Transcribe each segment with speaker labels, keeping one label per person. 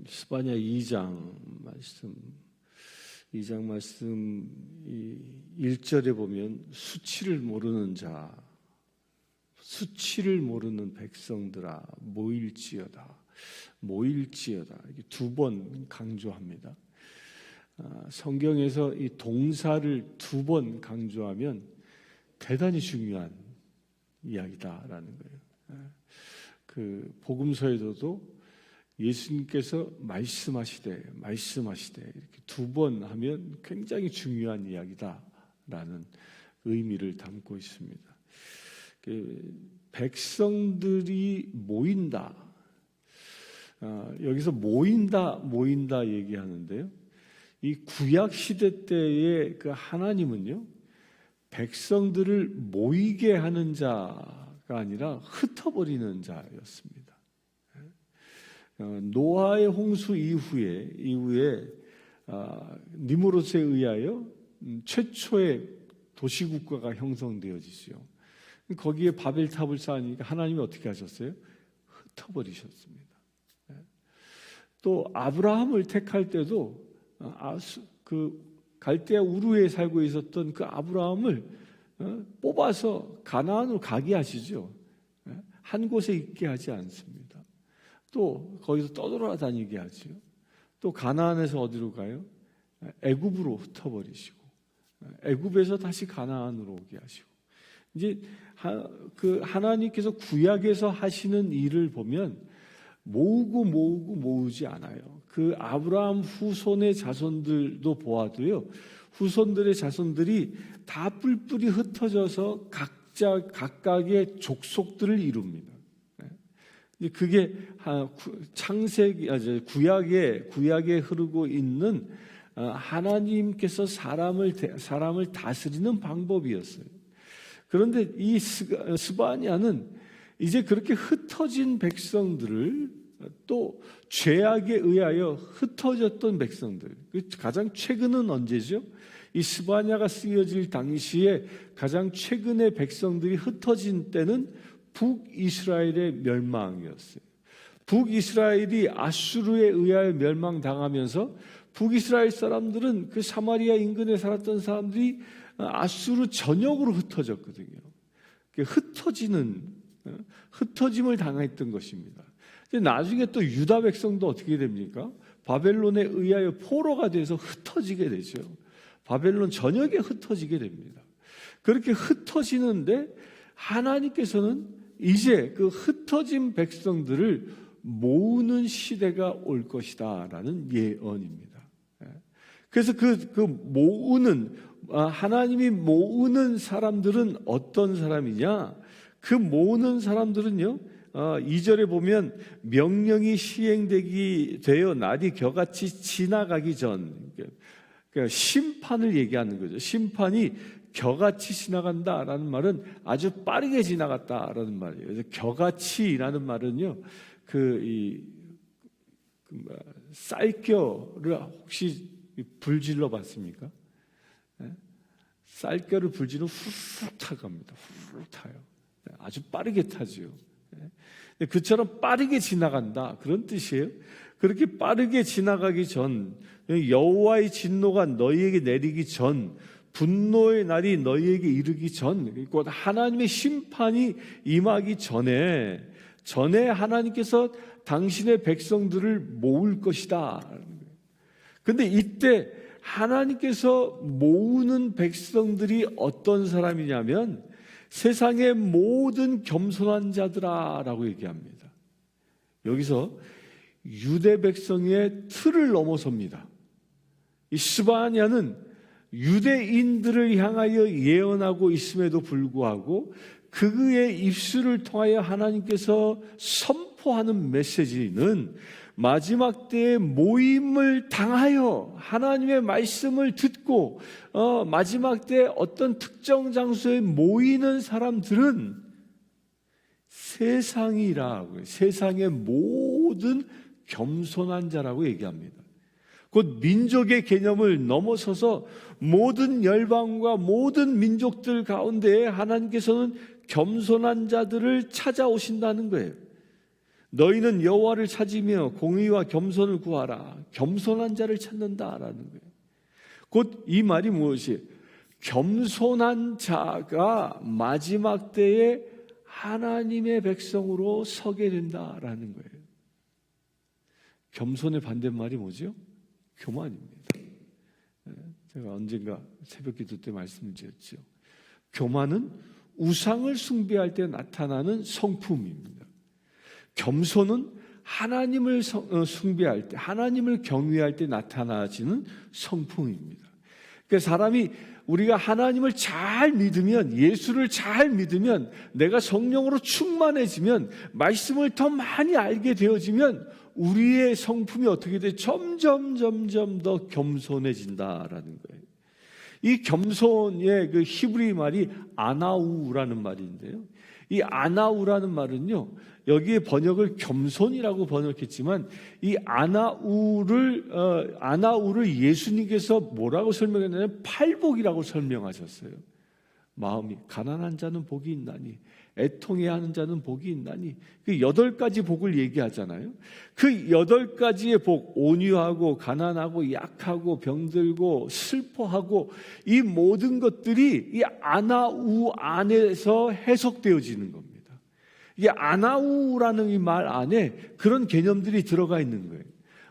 Speaker 1: 스바냐 2장 말씀 1절에 보면 수치를 모르는 백성들아 모일지어다 이렇게 두 번 강조합니다. 성경에서 이 동사를 두 번 강조하면 대단히 중요한 이야기다라는 거예요. 그 복음서에서도 예수님께서 말씀하시되 이렇게 두 번 하면 굉장히 중요한 이야기다라는 의미를 담고 있습니다. 백성들이 모인다. 여기서 모인다 얘기하는데요. 이 구약 시대 때의 그 하나님은요, 백성들을 모이게 하는 자가 아니라 흩어버리는 자였습니다. 노아의 홍수 이후에 니무롯에 의하여 최초의 도시국가가 형성되어지죠. 거기에 바벨탑을 쌓으니까 하나님이 어떻게 하셨어요? 흩어버리셨습니다. 또 아브라함을 택할 때도 그 갈대아 우르에 살고 있었던 그 아브라함을 뽑아서 가나안으로 가게 하시죠. 한 곳에 있게 하지 않습니다. 또 거기서 떠돌아다니게 하죠. 또 가나안에서 어디로 가요? 애굽으로 흩어버리시고 애굽에서 다시 가나안으로 오게 하시고, 이제 그 하나님께서 구약에서 하시는 일을 보면 모으지 않아요. 그 아브라함 후손의 자손들도 보아도요, 후손들의 자손들이 다 뿔뿔이 흩어져서 각각의 족속들을 이룹니다. 그게 구약에 흐르고 있는 하나님께서 사람을 다스리는 방법이었어요. 그런데 이 스바냐는 이제 그렇게 흩어진 백성들을, 또 죄악에 의하여 흩어졌던 백성들, 가장 최근은 언제죠? 이 스바냐가 쓰여질 당시에 가장 최근의 백성들이 흩어진 때는 북이스라엘의 멸망이었어요. 북이스라엘이 아수르에 의하여 멸망당하면서 북이스라엘 사람들은 그 사마리아 인근에 살았던 사람들이 아수르 전역으로 흩어졌거든요. 흩어짐을 당했던 것입니다. 나중에 또 유다 백성도 어떻게 됩니까? 바벨론에 의하여 포로가 돼서 흩어지게 되죠. 바벨론 전역에 흩어지게 됩니다. 그렇게 흩어지는데 하나님께서는 이제 그 흩어진 백성들을 모으는 시대가 올 것이다라는 예언입니다. 그래서 하나님이 모으는 사람들은 어떤 사람이냐? 그 모으는 사람들은요, 2절에 보면 명령이 되어 날이 겨같이 지나가기 전, 그러니까 심판을 얘기하는 거죠. 심판이 겨같이 지나간다라는 말은 아주 빠르게 지나갔다라는 말이에요. 그래서 겨같이라는 말은요, 쌀겨를 혹시 불질러 봤습니까? 쌀겨를 불질러 후루룩 타갑니다. 후루룩 타요. 아주 빠르게 타지요. 그처럼 빠르게 지나간다, 그런 뜻이에요. 그렇게 빠르게 지나가기 전, 여호와의 진노가 너희에게 내리기 전, 분노의 날이 너희에게 이르기 전, 곧 하나님의 심판이 임하기 전에 하나님께서 당신의 백성들을 모을 것이다. 그런데 이때 하나님께서 모으는 백성들이 어떤 사람이냐면 세상의 모든 겸손한 자들아라고 얘기합니다. 여기서 유대 백성의 틀을 넘어섭니다. 이 스바냐는 유대인들을 향하여 예언하고 있음에도 불구하고 그의 입술을 통하여 하나님께서 선포하는 메시지는 마지막 때의 모임을 당하여 하나님의 말씀을 듣고 마지막 때 어떤 특정 장소에 모이는 사람들은 세상의 모든 겸손한 자라고 얘기합니다. 곧 민족의 개념을 넘어서서 모든 열방과 모든 민족들 가운데 하나님께서는 겸손한 자들을 찾아오신다는 거예요. 너희는 여호와를 찾으며 공의와 겸손을 구하라. 겸손한 자를 찾는다라는 거예요. 곧 이 말이 무엇이에요? 겸손한 자가 마지막 때에 하나님의 백성으로 서게 된다라는 거예요. 겸손의 반대말이 뭐죠? 교만입니다. 제가 언젠가 새벽기도 때 말씀드렸죠. 교만은 우상을 숭배할 때 나타나는 성품입니다. 겸손은 하나님을 숭배할 때, 하나님을 경외할 때 나타나지는 성품입니다. 그러니까 사람이 우리가 하나님을 잘 믿으면, 예수를 잘 믿으면, 내가 성령으로 충만해지면, 말씀을 더 많이 알게 되어지면 우리의 성품이 어떻게 돼? 점점 더 겸손해진다라는 거예요. 이 겸손의 그 히브리 말이 아나우라는 말인데요. 이 아나우라는 말은요, 여기에 번역을 겸손이라고 번역했지만 이 아나우를 예수님께서 뭐라고 설명했냐면 팔복이라고 설명하셨어요. 마음이 가난한 자는 복이 있나니, 애통해야 하는 자는 복이 있나니, 그 8가지 복을 얘기하잖아요. 그 8가지의 복, 온유하고 가난하고 약하고 병들고 슬퍼하고, 이 모든 것들이 이 아나우 안에서 해석되어지는 겁니다. 이 아나우라는 이 말 안에 그런 개념들이 들어가 있는 거예요.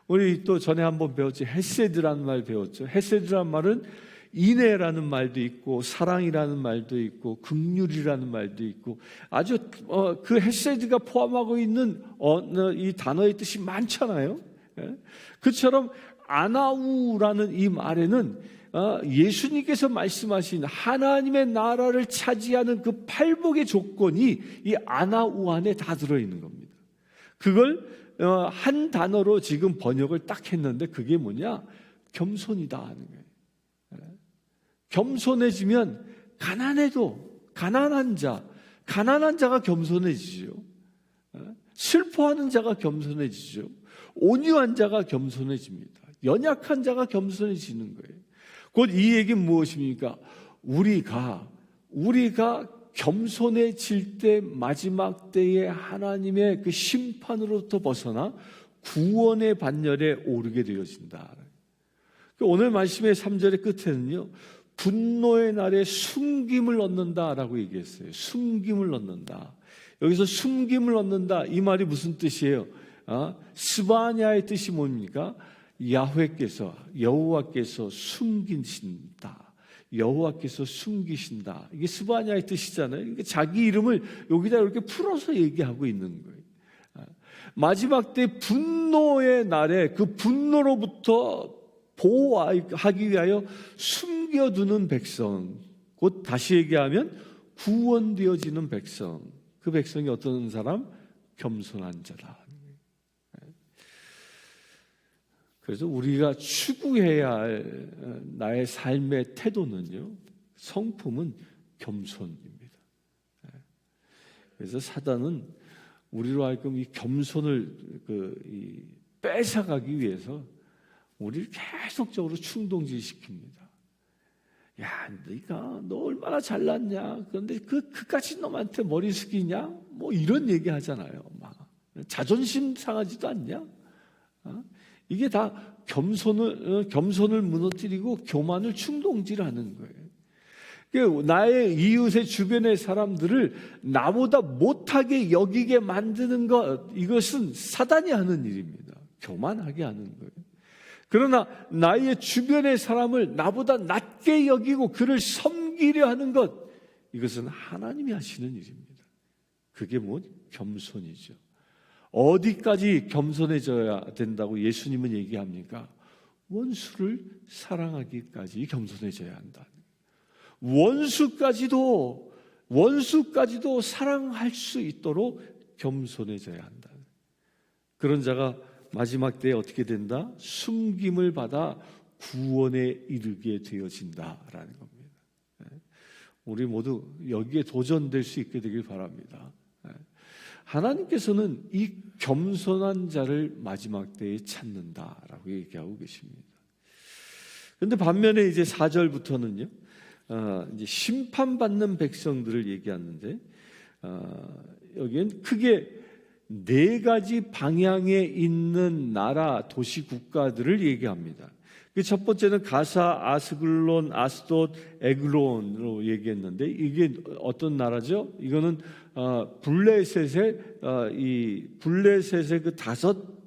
Speaker 1: 우리 또 전에 한번 배웠죠. 헤세드라는 말 배웠죠. 헤세드라는 말은 인애라는 말도 있고, 사랑이라는 말도 있고, 긍휼이라는 말도 있고, 아주 그 헤세드가 포함하고 있는 이 단어의 뜻이 많잖아요. 그처럼 아나우라는 이 말에는 예수님께서 말씀하신 하나님의 나라를 차지하는 그 팔복의 조건이 이 아나우 안에 다 들어있는 겁니다. 그걸 한 단어로 지금 번역을 딱 했는데 그게 뭐냐? 겸손이다 하는 거예요. 겸손해지면 가난한 자가 겸손해지죠. 슬퍼하는 자가 겸손해지죠. 온유한 자가 겸손해집니다. 연약한 자가 겸손해지는 거예요. 곧 이 얘기는 무엇입니까? 우리가 겸손해질 때 마지막 때에 하나님의 그 심판으로부터 벗어나 구원의 반열에 오르게 되어진다. 오늘 말씀의 3절의 끝에는요, 분노의 날에 숨김을 얻는다라고 얘기했어요. 숨김을 얻는다. 여기서 숨김을 얻는다, 이 말이 무슨 뜻이에요? 스바냐의 뜻이 뭡니까? 여호와께서 숨기신다. 여호와께서 숨기신다. 이게 스바냐의 뜻이잖아요. 그러니까 자기 이름을 여기다 이렇게 풀어서 얘기하고 있는 거예요. 마지막 때 분노의 날에 그 분노로부터 보호하기 위하여 숨겨두는 백성, 곧 다시 얘기하면 구원되어지는 백성, 그 백성이 어떤 사람? 겸손한 자다. 그래서 우리가 추구해야 할 나의 삶의 태도는요, 성품은 겸손입니다. 그래서 사단은 우리로 하여금 이 겸손을 뺏어가기 위해서 우리를 계속적으로 충동질시킵니다. 야, 너 얼마나 잘났냐? 그런데 그까지 놈한테 머리 숙이냐? 뭐 이런 얘기 하잖아요. 막 자존심 상하지도 않냐? 이게 다 겸손을 무너뜨리고 교만을 충동질하는 거예요. 나의 이웃의 주변의 사람들을 나보다 못하게 여기게 만드는 것, 이것은 사단이 하는 일입니다. 교만하게 하는 거예요. 그러나 나의 주변의 사람을 나보다 낮게 여기고 그를 섬기려 하는 것, 이것은 하나님이 하시는 일입니다. 그게 뭐? 겸손이죠. 어디까지 겸손해져야 된다고 예수님은 얘기합니까? 원수를 사랑하기까지 겸손해져야 한다. 원수까지도 사랑할 수 있도록 겸손해져야 한다. 그런 자가 마지막 때에 어떻게 된다? 숨김을 받아 구원에 이르게 되어진다라는 겁니다. 우리 모두 여기에 도전될 수 있게 되길 바랍니다. 하나님께서는 이 겸손한 자를 마지막 때에 찾는다라고 얘기하고 계십니다. 그런데 반면에 이제 4절부터는요, 이제 심판받는 백성들을 얘기하는데, 여기엔 크게 네 가지 방향에 있는 나라, 도시, 국가들을 얘기합니다. 그 첫 번째는 가사, 아스글론, 아스돗, 에글론으로 얘기했는데 이게 어떤 나라죠? 이거는 블레셋의 그 5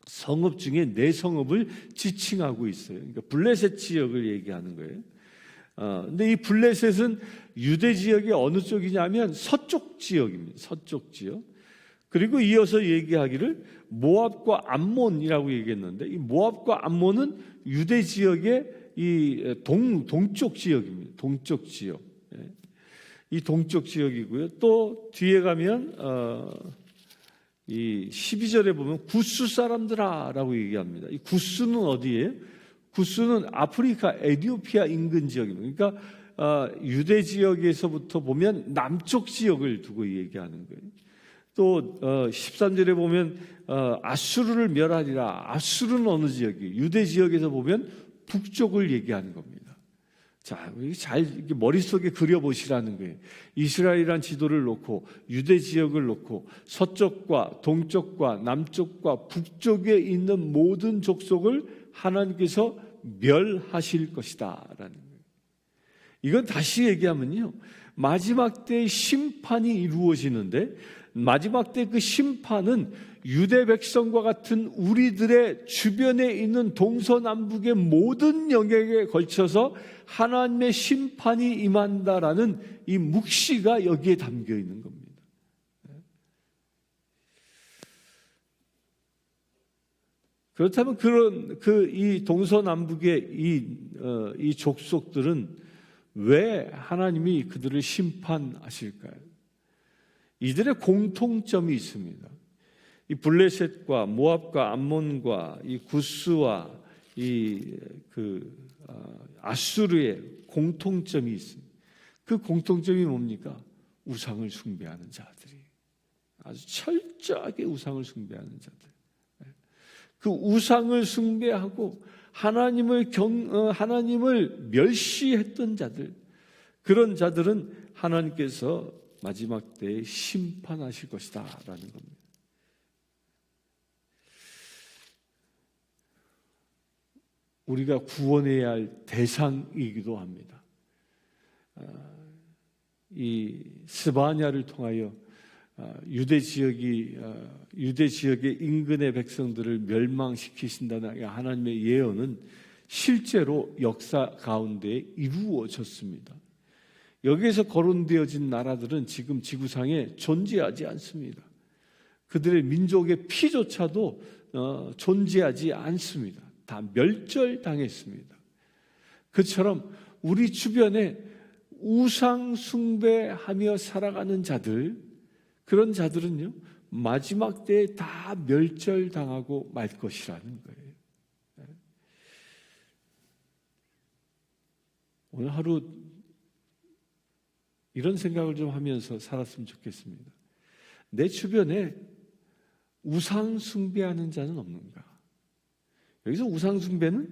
Speaker 1: 성읍 중에 4 성읍을 지칭하고 있어요. 그러니까 블레셋 지역을 얘기하는 거예요. 근데 이 블레셋은 유대 지역의 어느 쪽이냐면 서쪽 지역입니다. 서쪽 지역. 그리고 이어서 얘기하기를 모압과 암몬이라고 얘기했는데 이 모압과 암몬은 유대 지역의 이 동쪽 지역입니다. 동쪽 지역. 이 동쪽 지역이고요. 또 뒤에 가면 이 12절에 보면 구스 사람들아라고 얘기합니다. 이 구스는 어디예요? 구스는 아프리카 에티오피아 인근 지역입니다. 그러니까 유대 지역에서부터 보면 남쪽 지역을 두고 얘기하는 거예요. 또 13절에 보면 아수르를 멸하리라. 아수르는 어느 지역이에요? 유대 지역에서 보면 북쪽을 얘기하는 겁니다. 자, 잘 이렇게 머릿속에 그려보시라는 거예요. 이스라엘이란 지도를 놓고 유대 지역을 놓고 서쪽과 동쪽과 남쪽과 북쪽에 있는 모든 족속을 하나님께서 멸하실 것이다 라는 거예요. 이건 다시 얘기하면요, 마지막 때의 심판이 이루어지는데 마지막 때 그 심판은 유대 백성과 같은 우리들의 주변에 있는 동서남북의 모든 영역에 걸쳐서 하나님의 심판이 임한다라는 이 묵시가 여기에 담겨 있는 겁니다. 그렇다면 이 동서남북의 이 족속들은 왜 하나님이 그들을 심판하실까요? 이들의 공통점이 있습니다. 이 블레셋과 모압과 암몬과 이 구스와 아수르의 공통점이 있습니다. 그 공통점이 뭡니까? 우상을 숭배하는 자들이, 아주 철저하게 우상을 숭배하는 자들. 그 우상을 숭배하고 하나님을 멸시했던 자들, 그런 자들은 하나님께서 마지막 때에 심판하실 것이다 라는 겁니다. 우리가 구원해야 할 대상이기도 합니다. 이 스바냐를 통하여 유대 지역의 인근의 백성들을 멸망시키신다는 하나님의 예언은 실제로 역사 가운데 이루어졌습니다. 여기에서 거론되어진 나라들은 지금 지구상에 존재하지 않습니다. 그들의 민족의 피조차도 존재하지 않습니다. 다 멸절당했습니다. 그처럼 우리 주변에 우상 숭배하며 살아가는 자들, 그런 자들은요, 마지막 때에 다 멸절당하고 말 것이라는 거예요. 오늘 하루 이런 생각을 좀 하면서 살았으면 좋겠습니다. 내 주변에 우상 숭배하는 자는 없는가? 여기서 우상 숭배는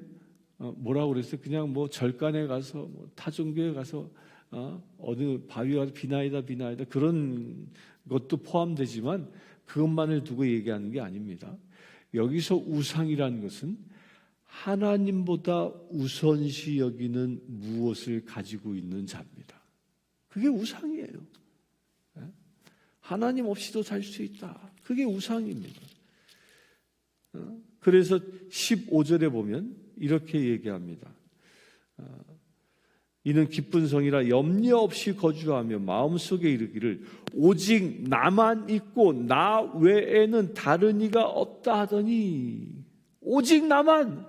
Speaker 1: 뭐라고 그랬어요? 그냥 뭐 절간에 가서 타종교에 가서 어느 바위 가서 비나이다 그런 것도 포함되지만 그것만을 두고 얘기하는 게 아닙니다. 여기서 우상이라는 것은 하나님보다 우선시 여기는 무엇을 가지고 있는 자입니다. 그게 우상이에요. 하나님 없이도 살 수 있다. 그게 우상입니다. 그래서 15절에 보면 이렇게 얘기합니다. 이는 기쁜 성이라 염려 없이 거주하며 마음속에 이르기를 오직 나만 있고 나 외에는 다른 이가 없다 하더니, 오직 나만,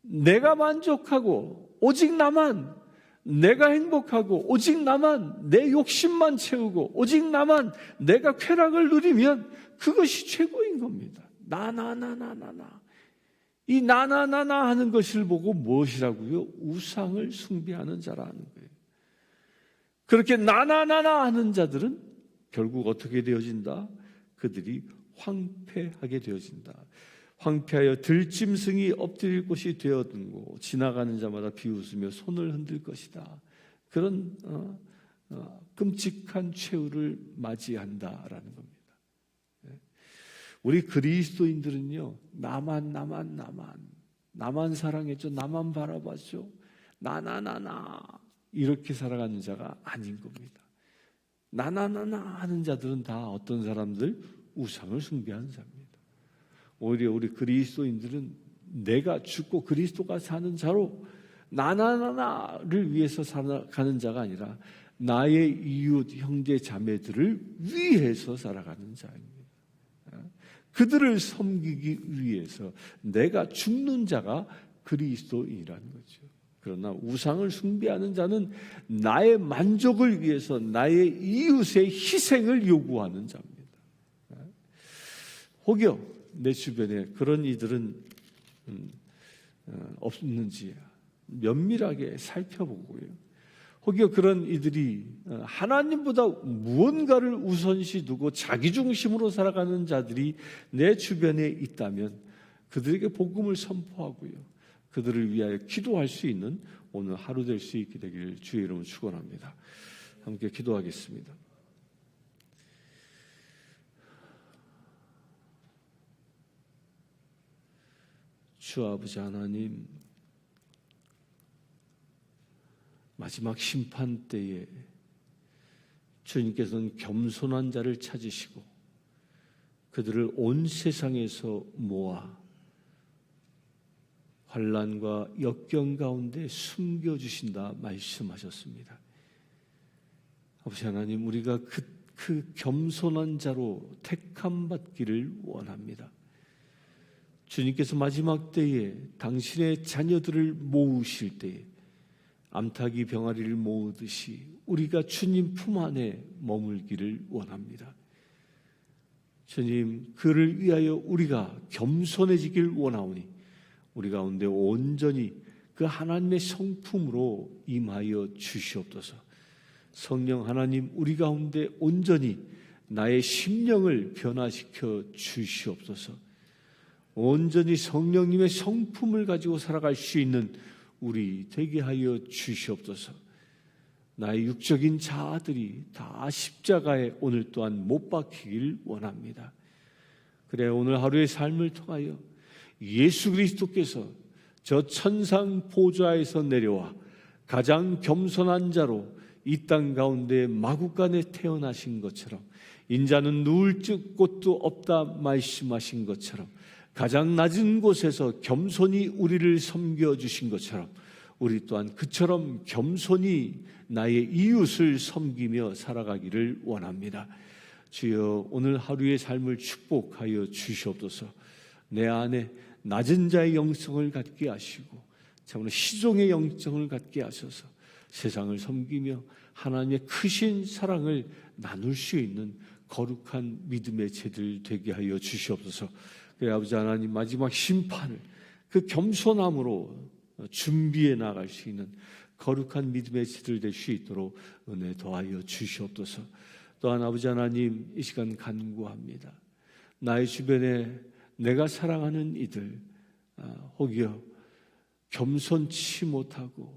Speaker 1: 내가 만족하고 오직 나만, 내가 행복하고 오직 나만, 내 욕심만 채우고 오직 나만 내가 쾌락을 누리면 그것이 최고인 겁니다. 나나나나나나, 이 나나나나 하는 것을 보고 무엇이라고요? 우상을 숭배하는 자라는 거예요. 그렇게 나나나나 하는 자들은 결국 어떻게 되어진다? 그들이 황폐하게 되어진다. 황폐하여 들짐승이 엎드릴 곳이 되어든고 지나가는 자마다 비웃으며 손을 흔들 것이다. 그런 끔찍한 최후를 맞이한다라는 겁니다. 우리 그리스도인들은요, 나만 사랑했죠, 나만 바라봤죠, 나나나나 이렇게 살아가는 자가 아닌 겁니다. 나나나나 하는 자들은 다 어떤 사람들? 우상을 숭배하는 자입니다. 오히려 우리 그리스도인들은 내가 죽고 그리스도가 사는 자로 나나나나를 위해서 살아가는 자가 아니라 나의 이웃 형제 자매들을 위해서 살아가는 자입니다. 그들을 섬기기 위해서 내가 죽는 자가 그리스도인이라는 거죠. 그러나 우상을 숭배하는 자는 나의 만족을 위해서 나의 이웃의 희생을 요구하는 자입니다. 혹여 내 주변에 그런 이들은 없는지 면밀하게 살펴보고요. 혹여 그런 이들이 하나님보다 무언가를 우선시 두고 자기중심으로 살아가는 자들이 내 주변에 있다면 그들에게 복음을 선포하고요, 그들을 위하여 기도할 수 있는 오늘 하루 될 수 있게 되기를 주의 이름으로 축원합니다. 함께 기도하겠습니다. 주 아버지 하나님, 마지막 심판 때에 주님께서는 겸손한 자를 찾으시고 그들을 온 세상에서 모아 환난과 역경 가운데 숨겨주신다 말씀하셨습니다. 아버지 하나님, 우리가 그 겸손한 자로 택함 받기를 원합니다. 주님께서 마지막 때에 당신의 자녀들을 모으실 때에 암탉이 병아리를 모으듯이 우리가 주님 품 안에 머물기를 원합니다. 주님, 그를 위하여 우리가 겸손해지길 원하오니 우리 가운데 온전히 그 하나님의 성품으로 임하여 주시옵소서. 성령 하나님, 우리 가운데 온전히 나의 심령을 변화시켜 주시옵소서. 온전히 성령님의 성품을 가지고 살아갈 수 있는 우리 되게 하여 주시옵소서. 나의 육적인 자아들이 다 십자가에 오늘 또한 못 박히길 원합니다. 그래, 오늘 하루의 삶을 통하여 예수 그리스도께서 저 천상 보좌에서 내려와 가장 겸손한 자로 이 땅 가운데 마구간에 태어나신 것처럼, 인자는 누울 곳도 없다 말씀하신 것처럼, 가장 낮은 곳에서 겸손히 우리를 섬겨주신 것처럼 우리 또한 그처럼 겸손히 나의 이웃을 섬기며 살아가기를 원합니다. 주여, 오늘 하루의 삶을 축복하여 주시옵소서. 내 안에 낮은 자의 영성을 갖게 하시고 참으로 시종의 영성을 갖게 하셔서 세상을 섬기며 하나님의 크신 사랑을 나눌 수 있는 거룩한 믿음의 제들 되게 하여 주시옵소서. 그래, 아버지 하나님, 마지막 심판을 그 겸손함으로 준비해 나갈 수 있는 거룩한 믿음의 제들 될 수 있도록 은혜 더하여 주시옵소서. 또한 아버지 하나님, 이 시간 간구합니다. 나의 주변에 내가 사랑하는 이들, 혹여 겸손치 못하여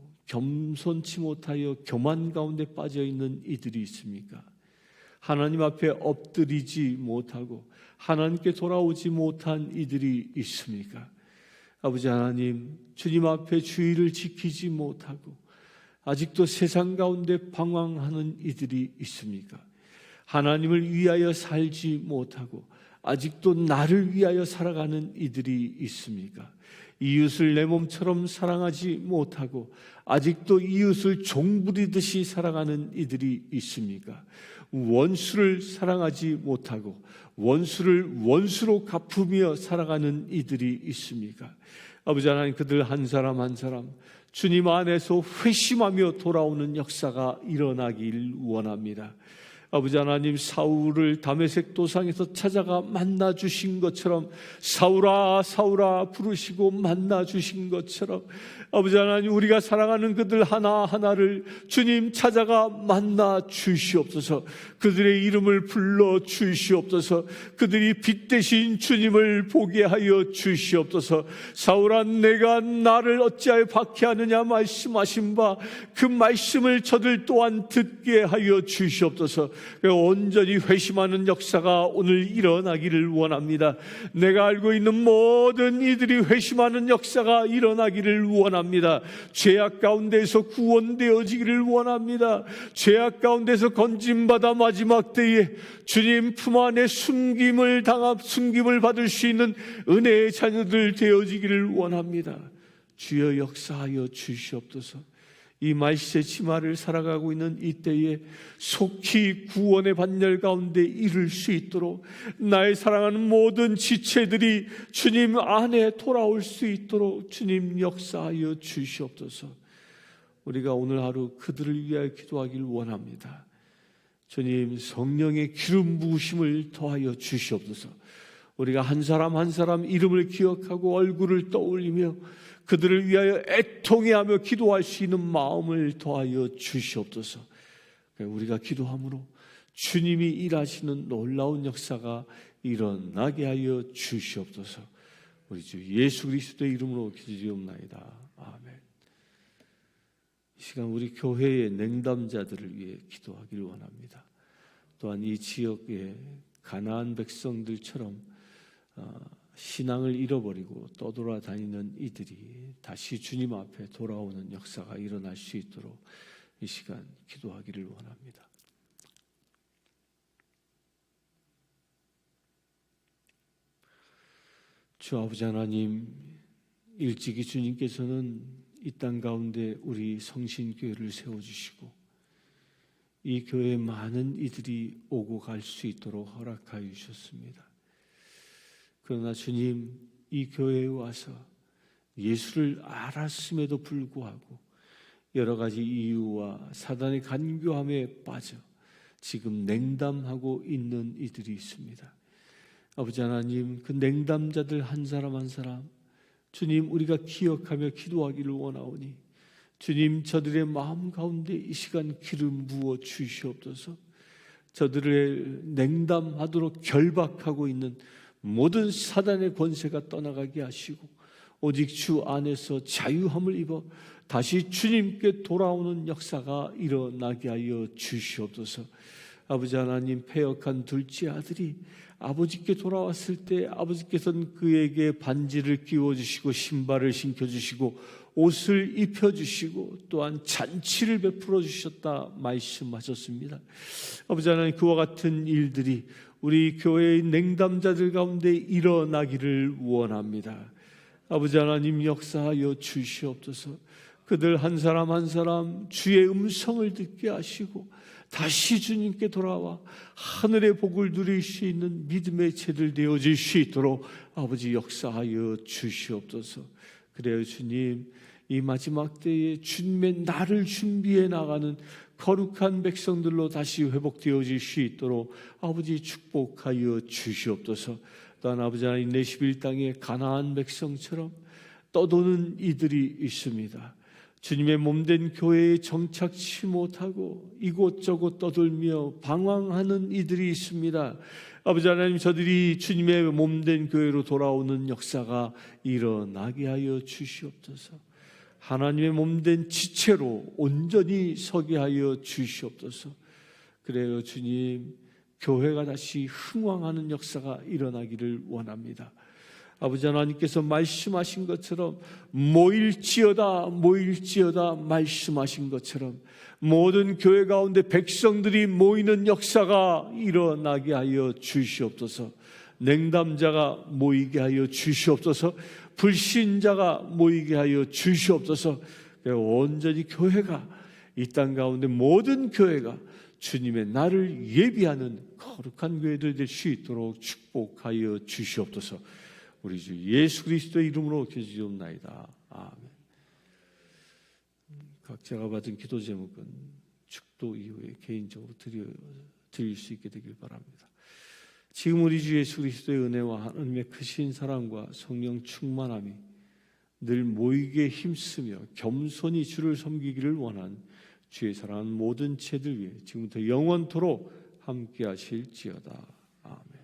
Speaker 1: 교만 가운데 빠져 있는 이들이 있습니까? 하나님 앞에 엎드리지 못하고 하나님께 돌아오지 못한 이들이 있습니까? 아버지 하나님, 주님 앞에 주의를 지키지 못하고 아직도 세상 가운데 방황하는 이들이 있습니까? 하나님을 위하여 살지 못하고 아직도 나를 위하여 살아가는 이들이 있습니까? 이웃을 내 몸처럼 사랑하지 못하고 아직도 이웃을 종부리듯이 살아가는 이들이 있습니까? 원수를 사랑하지 못하고 원수를 원수로 갚으며 살아가는 이들이 있습니까? 아버지 하나님, 그들 한 사람 한 사람 주님 안에서 회심하며 돌아오는 역사가 일어나길 원합니다. 아버지 하나님, 사울을 다메섹 도상에서 찾아가 만나 주신 것처럼, 사울아 사울아 부르시고 만나 주신 것처럼, 아버지 하나님, 우리가 사랑하는 그들 하나하나를 주님 찾아가 만나 주시옵소서. 그들의 이름을 불러 주시옵소서. 그들이 빛 대신 주님을 보게 하여 주시옵소서. 사울아, 내가 나를 어찌하여 박해하느냐 말씀하신 바 그 말씀을 저들 또한 듣게 하여 주시옵소서. 온전히 회심하는 역사가 오늘 일어나기를 원합니다. 내가 알고 있는 모든 이들이 회심하는 역사가 일어나기를 원합니다. 죄악 가운데서 구원되어지기를 원합니다. 죄악 가운데서 건짐받아 마지막 때에 주님 품 안에 숨김을 받을 수 있는 은혜의 자녀들 되어지기를 원합니다. 주여 역사하여 주시옵소서. 이 말세 치마를 살아가고 있는 이때에 속히 구원의 반열 가운데 이룰 수 있도록, 나의 사랑하는 모든 지체들이 주님 안에 돌아올 수 있도록 주님 역사하여 주시옵소서. 우리가 오늘 하루 그들을 위하여 기도하길 원합니다. 주님, 성령의 기름 부으심을 더하여 주시옵소서. 우리가 한 사람 한 사람 이름을 기억하고 얼굴을 떠올리며 그들을 위하여 애통해하며 기도할 수 있는 마음을 더하여 주시옵소서. 우리가 기도함으로 주님이 일하시는 놀라운 역사가 일어나게 하여 주시옵소서. 우리 주 예수 그리스도의 이름으로 기도드리옵나이다. 아멘. 이 시간 우리 교회의 냉담자들을 위해 기도하기를 원합니다. 또한 이 지역의 가나안 백성들처럼 신앙을 잃어버리고 떠돌아다니는 이들이 다시 주님 앞에 돌아오는 역사가 일어날 수 있도록 이 시간 기도하기를 원합니다. 주 아버지 하나님, 일찍이 주님께서는 이 땅 가운데 우리 성신교회를 세워주시고 이 교회에 많은 이들이 오고 갈 수 있도록 허락하여 주셨습니다. 그러나 주님, 이 교회에 와서 예수를 알았음에도 불구하고 여러 가지 이유와 사단의 간교함에 빠져 지금 냉담하고 있는 이들이 있습니다. 아버지 하나님, 그 냉담자들 한 사람 한 사람 주님, 우리가 기억하며 기도하기를 원하오니 주님, 저들의 마음 가운데 이 시간 기름 부어 주시옵소서. 저들을 냉담하도록 결박하고 있는 모든 사단의 권세가 떠나가게 하시고 오직 주 안에서 자유함을 입어 다시 주님께 돌아오는 역사가 일어나게 하여 주시옵소서. 아버지 하나님, 패역한 둘째 아들이 아버지께 돌아왔을 때 아버지께서는 그에게 반지를 끼워주시고 신발을 신겨주시고 옷을 입혀주시고 또한 잔치를 베풀어 주셨다 말씀하셨습니다. 아버지 하나님, 그와 같은 일들이 우리 교회의 냉담자들 가운데 일어나기를 원합니다. 아버지 하나님, 역사하여 주시옵소서. 그들 한 사람 한 사람 주의 음성을 듣게 하시고 다시 주님께 돌아와 하늘의 복을 누릴 수 있는 믿음의 채들 되어질 수 있도록 아버지 역사하여 주시옵소서. 그래요 주님, 이 마지막 때에 주님의 날을 준비해 나가는 거룩한 백성들로 다시 회복되어질 수 있도록 아버지 축복하여 주시옵소서. 또한 아버지 하나님, 내 11땅의 가나안 백성처럼 떠도는 이들이 있습니다. 주님의 몸된 교회에 정착치 못하고 이곳저곳 떠돌며 방황하는 이들이 있습니다. 아버지 하나님, 저들이 주님의 몸된 교회로 돌아오는 역사가 일어나게 하여 주시옵소서. 하나님의 몸된 지체로 온전히 서게 하여 주시옵소서. 그래요 주님, 교회가 다시 흥왕하는 역사가 일어나기를 원합니다. 아버지 하나님께서 말씀하신 것처럼 모일지어다 말씀하신 것처럼 모든 교회 가운데 백성들이 모이는 역사가 일어나게 하여 주시옵소서. 냉담자가 모이게 하여 주시옵소서. 불신자가 모이게 하여 주시옵소서. 온전히 교회가 이 땅 가운데 모든 교회가 주님의 날을 예비하는 거룩한 교회들 될 수 있도록 축복하여 주시옵소서. 우리 주 예수 그리스도의 이름으로 기도드리옵나이다. 아멘. 각자가 받은 기도 제목은 축도 이후에 개인적으로 드릴 수 있게 되길 바랍니다. 지금 우리 주 예수 그리스도의 은혜와 하나님의 크신 사랑과 성령 충만함이 늘 모이게 힘쓰며 겸손히 주를 섬기기를 원한 주의 사랑하는 모든 죄들 위해 지금부터 영원토록 함께 하실지어다. 아멘.